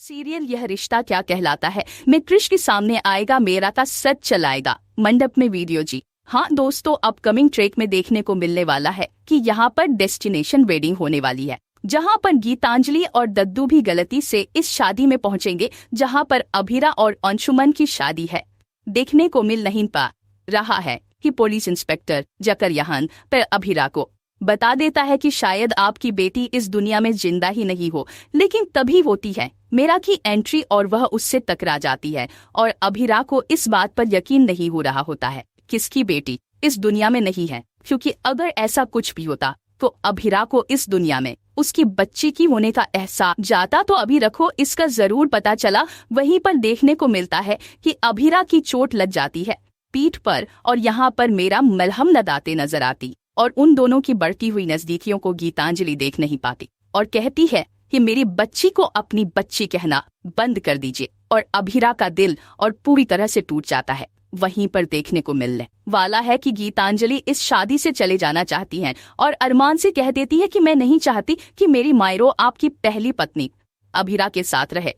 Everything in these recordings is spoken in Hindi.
सीरियल यह रिश्ता क्या कहलाता है में कृष के सामने आएगा मेरा का सच चलाएगा मंडप में वीडियो जी। हाँ दोस्तों, अपकमिंग ट्रैक में देखने को मिलने वाला है कि यहाँ पर डेस्टिनेशन वेडिंग होने वाली है, जहाँ पर गीतांजलि और दद्दू भी गलती से इस शादी में पहुँचेंगे जहाँ पर अभीरा और अंशुमन की शादी है। देखने को मिल नहीं पा रहा है कि पुलिस इंस्पेक्टर जकर यहाँ पर अभीरा को बता देता है कि शायद आपकी बेटी इस दुनिया में जिंदा ही नहीं हो, लेकिन तभी होती है मेरा की एंट्री और वह उससे टकरा जाती है और अभीरा को इस बात पर यकीन नहीं हो रहा होता है किसकी बेटी इस दुनिया में नहीं है, क्योंकि अगर ऐसा कुछ भी होता तो अभीरा को इस दुनिया में उसकी बच्ची की होने का एहसास जाता तो अभी रखो इसका जरूर पता चला। वहीं पर देखने को मिलता है कि अभीरा की चोट लग जाती है पीठ पर और यहाँ पर मेरा मलहम लगाते नजर आती और उन दोनों की बढ़ती हुई नजदीकियों को गीतांजलि देख नहीं पाती और कहती है कि मेरी बच्ची को अपनी बच्ची कहना बंद कर दीजिए और अभीरा का दिल और पूरी तरह से टूट जाता है। वहीं पर देखने को मिलने वाला है कि गीतांजलि इस शादी से चले जाना चाहती हैं और अरमान से कह देती है कि मैं नहीं चाहती कि मेरी मायरो आपकी पहली पत्नी अभीरा के साथ रहे।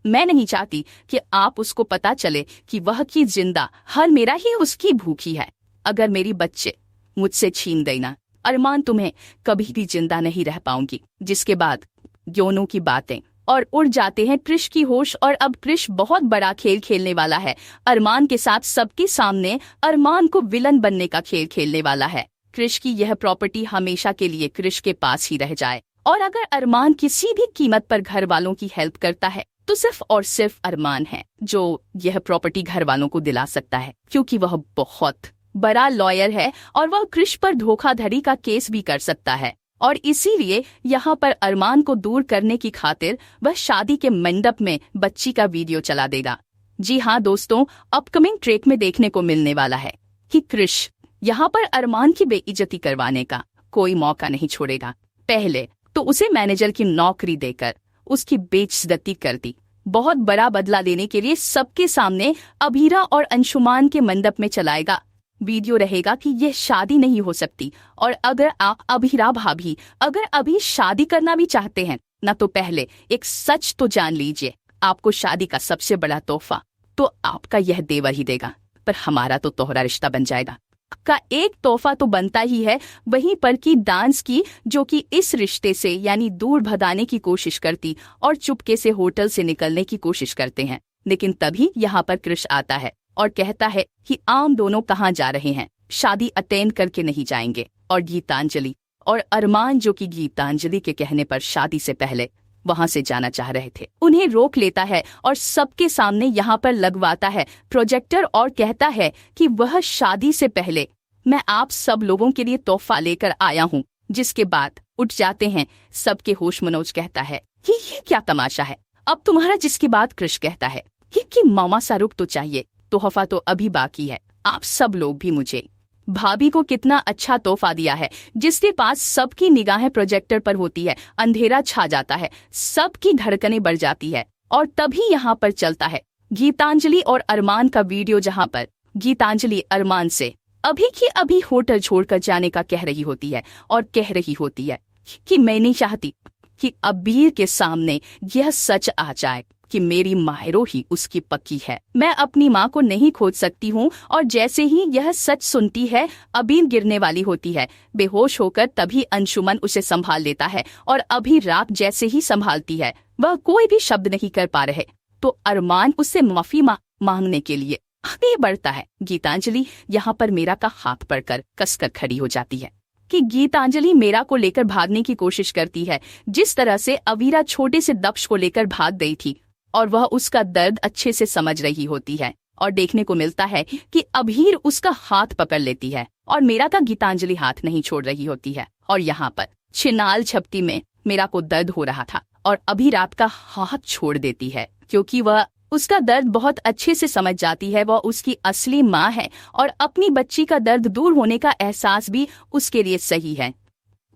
मैं नहीं चाहती कि आप उसको पता चले कि वह की जिंदा हर मेरा ही उसकी भूखी है। अगर मेरी बच्चे मुझसे छीन देना अरमान तुम्हें कभी भी जिंदा नहीं रह पाऊंगी। जिसके बाद दोनों की बातें और उड़ जाते हैं कृष की होश और अब कृष बहुत बड़ा खेल खेलने वाला है अरमान के साथ। सबके सामने अरमान को विलन बनने का खेल खेलने वाला है। कृष की यह प्रॉपर्टी हमेशा के लिए कृष के पास ही रह जाए और अगर अरमान किसी भी कीमत पर घर वालों की हेल्प करता है तो सिर्फ और सिर्फ अरमान है जो यह प्रॉपर्टी घर वालों को दिला सकता है, क्योंकि वह बहुत बड़ा लॉयर है और वह कृष पर धोखाधड़ी का केस भी कर सकता है और इसीलिए यहाँ पर अरमान को दूर करने की खातिर वह शादी के मंडप में बच्ची का वीडियो चला देगा। जी हाँ दोस्तों, अपकमिंग ट्रैक में देखने को मिलने वाला है कि कृष यहाँ पर अरमान की बेइज्जती करवाने का कोई मौका नहीं छोड़ेगा। पहले तो उसे मैनेजर की नौकरी देकर उसकी बेइज्जती कर दी। बहुत बड़ा बदला लेने के लिए सबके सामने अभीरा और अंशुमान के मंडप में चलाएगा वीडियो रहेगा कि यह शादी नहीं हो सकती और अगर आप अभीरा भाभी अगर अभी शादी करना भी चाहते हैं ना तो पहले एक सच तो जान लीजिए, आपको शादी का सबसे बड़ा तोहफा तो आपका यह देवर ही देगा, पर हमारा तो तोहरा रिश्ता बन जाएगा। का एक तोहफा तो बनता ही है वहीं पर की डांस की, जो कि इस रिश्ते से यानी दूर भगाने की कोशिश करती और चुपके से होटल से निकलने की कोशिश करते हैं। लेकिन तभी यहाँ पर कृष आता है और कहता है कि आम दोनों कहाँ जा रहे हैं, शादी अटेंड करके नहीं जाएंगे। और गीतांजलि और अरमान जो कि गीतांजलि के कहने पर शादी से पहले वहां से जाना चाह रहे थे, उन्हें रोक लेता है और सबके सामने यहाँ पर लगवाता है प्रोजेक्टर और कहता है कि वह शादी से पहले मैं आप सब लोगों के लिए तोहफा लेकर आया हूँ। जिसके बाद उठ जाते हैं सबके होश। मनोज कहता है कि ये क्या तमाशा है अब तुम्हारा। जिसके बाद कृष कहता है कि मामा सा रुक तो चाहिए, तोहफा तो अभी बाकी है। आप सब लोग भी मुझे भाभी को कितना अच्छा तोहफा दिया है। जिसके पास सबकी निगाहें प्रोजेक्टर पर होती है, अंधेरा छा जाता है, सबकी धड़कनें बढ़ जाती है और तभी यहाँ पर चलता है गीतांजलि और अरमान का वीडियो, जहाँ पर गीतांजलि अरमान से अभी की अभी होटल छोड़कर जाने का कह रही होती है और कह रही होती है कि मैं नहीं चाहती कि अबीर के सामने यह सच आ जाए कि मेरी मायरो ही उसकी पक्की है। मैं अपनी माँ को नहीं खोज सकती हूँ। और जैसे ही यह सच सुनती है अबीर गिरने वाली होती है बेहोश होकर। तभी अंशुमन उसे संभाल लेता है और अभी रात जैसे ही संभालती है वह कोई भी शब्द नहीं कर पा रहे तो अरमान उससे माफी मांगने के लिए आगे बढ़ता है। गीतांजलि यहाँ पर मेरा का हाथ पकड़कर कसकर खड़ी हो जाती है कि गीतांजलि मेरा को लेकर भागने की कोशिश करती है, जिस तरह से अवीरा छोटे से दक्ष को लेकर भाग गई थी और वह उसका दर्द अच्छे से समझ रही होती है। और देखने को मिलता है कि अभीर उसका हाथ पकड़ लेती है और मेरा का गीतांजलि हाथ नहीं छोड़ रही होती है। और यहाँ पर छिनाल झपटी में मेरा को दर्द हो रहा था और अभीर आपका हाथ छोड़ देती है, क्योंकि वह उसका दर्द बहुत अच्छे से समझ जाती है। वह उसकी असली माँ है और अपनी बच्ची का दर्द दूर होने का एहसास भी उसके लिए सही है,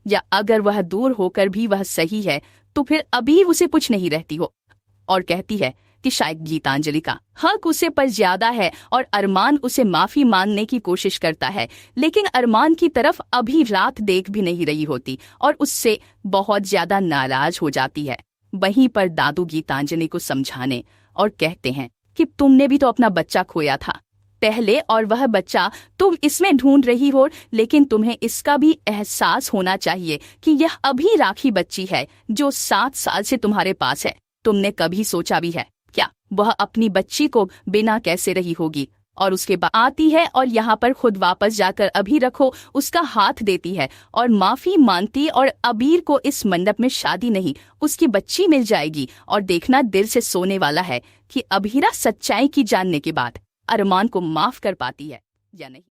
या अगर वह दूर होकर भी वह सही है तो फिर अभी उसे कुछ नहीं रहती हो। और कहती है कि शायद गीतांजलि का हक उसे पर ज्यादा है और अरमान उसे माफी मांगने की कोशिश करता है, लेकिन अरमान की तरफ अभी रात देख भी नहीं रही होती और उससे बहुत ज्यादा नाराज हो जाती है। वहीं पर दादू गीतांजलि को समझाने और कहते हैं कि तुमने भी तो अपना बच्चा खोया था पहले, और वह बच्चा तुम इसमें ढूंढ रही हो, लेकिन तुम्हें इसका भी एहसास होना चाहिए कि यह अभी राखी बच्ची है जो 7 साल से तुम्हारे पास है। तुमने कभी सोचा भी है क्या वह अपनी बच्ची को बिना कैसे रही होगी? और उसके बाद आती है और यहाँ पर खुद वापस जाकर अभी रखो उसका हाथ देती है और माफी मांगती, और अबीर को इस मंडप में शादी नहीं उसकी बच्ची मिल जाएगी। और देखना दिल से सोने वाला है कि अबीरा सच्चाई की जानने के बाद अरमान को माफ कर पाती है या नहीं।